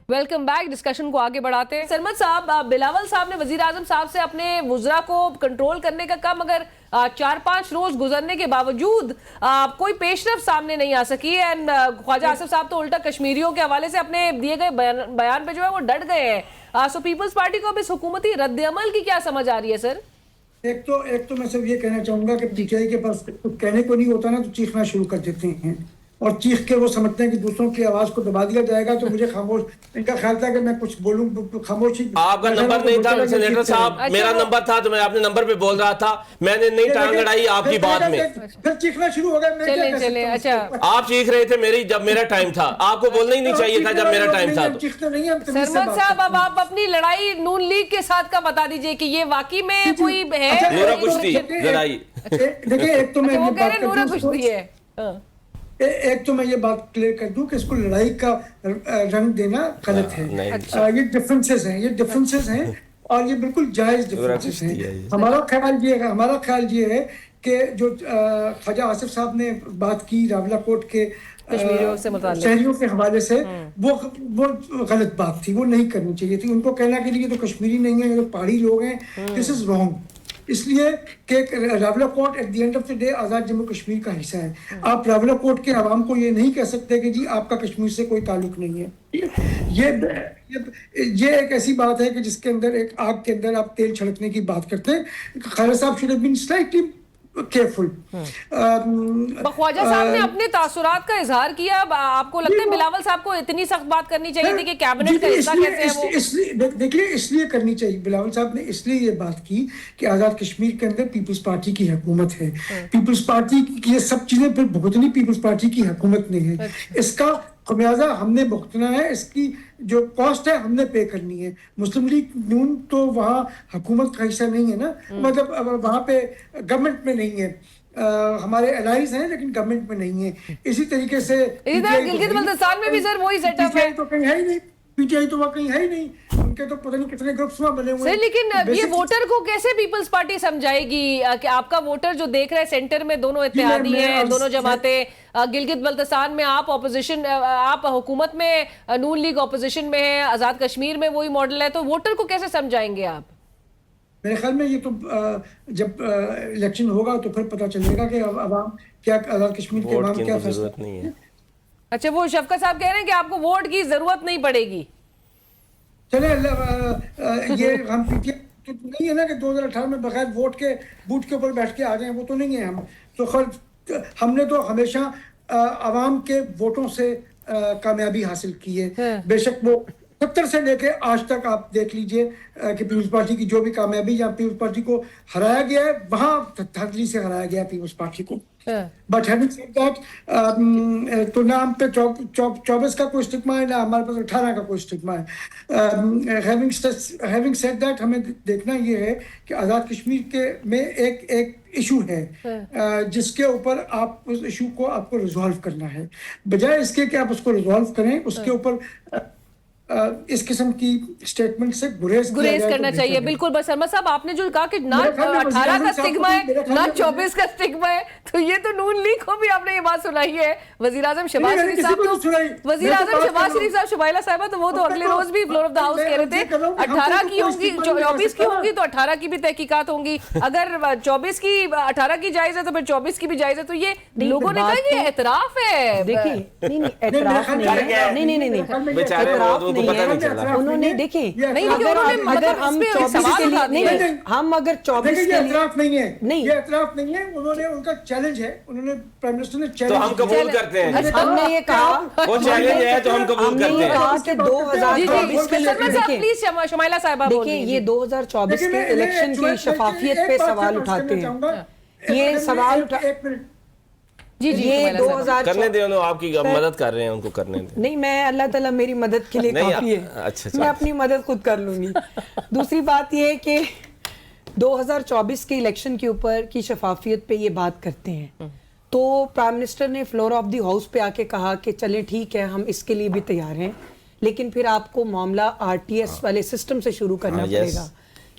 Welcome back. Discussion کو آگے بڑھاتے ہیں. سرمد صاحب, بلاول صاحب نے وزیر اعظم صاحب سے اپنے وزراء کو کنٹرول کرنے کا کہا, مگر 4-5 روز گزرنے کے باوجود کوئی پیش رفت سامنے نہیں آ سکی. اینڈ خواجہ آصف صاحب تو الٹا کشمیریوں کے حوالے سے اپنے دیے گئے بیان پہ جو ہے وہ ڈٹ گئے ہیں. سو پیپلز پارٹی کو اب اس حکومتی رد عمل کی کیا سمجھ آ رہی ہے سر؟ ایک تو میں صرف یہ کہنا چاہوں گا کہ پی ٹی آئی کے پاس کہنے کو نہیں ہوتا نا تو چیخنا شروع کر دیتے ہیں, اور چیخ کے وہ سمجھتے ہیں کہ دوسروں کی آواز کو دبا دیا جائے گا. تو مجھے خاموش, ان کا خیال تھا کہ میں کچھ بولوں, خاموشی. آپ کا نمبر نہیں تھا سینیٹر صاحب, میرا نمبر تھا تو میں اپنے نمبر پہ بول رہا تھا. میں نے نہیں ٹانگ اڑائی آپ کی بات میں, پھر چیخنا شروع ہو گیا. چلیں اچھا, آپ چیخ رہے تھے جب میرا ٹائم تھا. آپ کو بولنا ہی نہیں چاہیے تھا جب میرا ٹائم تھا. سرمد صاحب اب آپ اپنی لڑائی نون لیگ کے ساتھ کا بتا دیجئے کہ یہ واقعی میں کوئی ہے نورا کشتی لڑائی. دیکھیں ایک تو میں وہ کہہ رہے نورا کشتی ہے. ایک تو میں یہ بات کلیئر کر دوں کہ اس کو لڑائی کا رنگ دینا غلط ہے. یہ ڈفرینسز ہیں اور یہ بالکل جائز ڈفرینسز ہیں. ہمارا خیال یہ ہے کہ جو خواجہ آصف صاحب نے بات کی راولاکوٹ کے شہریوں کے حوالے سے, وہ غلط بات تھی, وہ نہیں کرنی چاہیے تھی. ان کو کہنا کہ یہ تو کشمیری نہیں ہے, یہ تو پہاڑی لوگ ہیں, دس از رانگ. اس لیے کہ Rawalakot at the end of the day Azad Jammu Kashmir کا حصہ ہے. آپ راولاکوٹ کے عوام کو یہ نہیں کہہ سکتے کہ جی آپ کا کشمیر سے کوئی تعلق نہیں ہے. یہ ایک ایسی بات ہے کہ جس کے اندر ایک آگ کے اندر آپ تیل چھڑکنے کی بات کرتے ہیں. خالد صاحب should have been slightly careful. خواجہ صاحب نے اپنے تاثرات کا اظہار کیا. آپ کو لگتا ہے بلاول صاحب کو اتنی سخت بات کرنی چاہیے تھی کہ کیبنٹ کا حصہ کیسے ہے وہ؟ دیکھیے اس لیے کرنی چاہیے. بلاول صاحب نے اس لیے یہ بات کی کہ آزاد کشمیر کے اندر پیپلز پارٹی کی حکومت ہے. پیپلز پارٹی کی یہ سب چیزیں پھر بھگتنی پیپلز پارٹی کی حکومت نے ہے. اس کا خمیازہ ہم نے بھگتنا ہے, اس کی جو کاسٹ ہے ہم نے پے کرنی ہے. مسلم لیگ نون تو وہاں حکومت کا حصہ نہیں ہے نا, مطلب وہاں پہ گورنمنٹ میں نہیں ہے. ہمارے الائز ہیں لیکن گورنمنٹ میں نہیں ہے. اسی طریقے سے گلگت بلتستان میں بھی سر وہی سیٹ اپ ہے. تو کہیں ہے ہی نہیں, پی ٹی آئی تو وہاں کہیں ہے ہی نہیں. ان کے تو پتہ نہیں کتنے گروپس میں بنے ہوئے ہیں. لیکن یہ ووٹر کو کیسے پیپلز پارٹی سمجھائے گی کہ آپ کا ووٹر جو دیکھ رہا ہے سینٹر میں دونوں اتحادی ہیں, دونوں جماعتیں, گلگت بلتستان میں آپ اپوزیشن, آپ حکومت میں, نون لیگ اپوزیشن میں ہے, آزاد کشمیر میں وہی ماڈل ہے, تو ووٹر کو کیسے سمجھائیں گے آپ؟ میرے خیال میں یہ تو جب الیکشن ہوگا تو پھر پتہ چلے گا کہ عوام کیا, آزاد کشمیر کے عوام کیا فیصلہ نہیں ہے. اچھا, وہ شفقت صاحب کہہ رہے ہیں کہ آپ کو ووٹ کی ضرورت نہیں پڑے گی. چلے یہ ہم پی ٹی آئی نہیں ہے نا کہ 2018 میں بغیر ووٹ کے بوتھ کے اوپر بیٹھ کے آ جائیں, وہ تو نہیں ہے. ہم تو ہم نے تو ہمیشہ عوام کے ووٹوں سے کامیابی حاصل کی ہے. بے شک وہ 70 سے لے کے آج تک آپ دیکھ لیجئے کہ پیپلز پارٹی کی جو بھی کامیابی یا پیپلز پارٹی کو ہرایا گیا ہے وہاں دھاندلی سے ہرایا گیا پیپلز پارٹی کو. بٹ ہیونگ سیڈ دیٹ تو نہ ہم پہ 24 کا کوئی اسٹگما ہے, نہ ہمارے پاس 18 کا کوئی اسٹگما ہے. ہیونگ سیڈ دیٹ ہمیں دیکھنا یہ ہے کہ آزاد کشمیر کے میں ایک ایشو ہے جس کے اوپر آپ اس ایشو کو آپ کو ریزالو کرنا ہے, بجائے اس کے کہ آپ اس کو ریزالو کریں اس کے اوپر اس قسم کی سٹیٹمنٹ سے گریز کرنا چاہیے. بالکل. بس سرمد صاحب آپ نے جو کہا کہ نہ 18 کا سٹگما ہے نہ 24 کا سٹگما ہے, تو یہ تو نون لیگ کو بھی آپ نے یہ بات سنائی ہے. وزیر اعظم شہباز شریف صاحب شمائلہ صاحبہ تو وہ تو اگلے روز بھی فلور آف دا ہاؤس کہہ رہے تھے 18 کی ہوں گی, 24 کی ہوں گی تو 18 کی بھی تحقیقات ہوں گی, اگر 24 کی 18 کی جائز ہے تو پھر 24 کی بھی جائز ہے. تو یہ لوگوں نے کہا کہ اعتراف ہے. دیکھیں اعتراف نہیں, انہوں نے دیکھیں اگر ہم 24 کے لیے نہیں, ہم اگر 24 کے لیے اعتراف نہیں ہے, نہیں یہ اعتراف نہیں ہے. انہوں نے ان کا چیلنج ہے, انہوں نے پرائم منسٹر نے چیلنج, تو ہم قبول کرتے ہیں. ہم نے یہ کہا وہ چیلنج ہے تو ہم قبول کرتے ہیں. کہا کہ 2024 کے پلیز شمائلہ صاحبہ دیکھیں یہ 2024 کے الیکشن کی شفافیت پہ سوال اٹھاتے ہیں. یہ سوال جی یہ 2000 کرنے دیں, انہوں آپ کی مدد کر رہے ہیں, ان کو کرنے دیں. نہیں, میں اللہ تعالیٰ میری مدد کے لیے کافی ہے, میں اپنی مدد خود کر لوں گی. دوسری بات یہ ہے کہ 2024 کے الیکشن کے اوپر کی شفافیت پہ یہ بات کرتے ہیں, تو پرائم منسٹر نے فلور آف دی ہاؤس پہ آ کے کہا کہ چلیں ٹھیک ہے ہم اس کے لیے بھی تیار ہیں, لیکن پھر آپ کو معاملہ آر ٹی ایس والے سسٹم سے شروع کرنا پڑے گا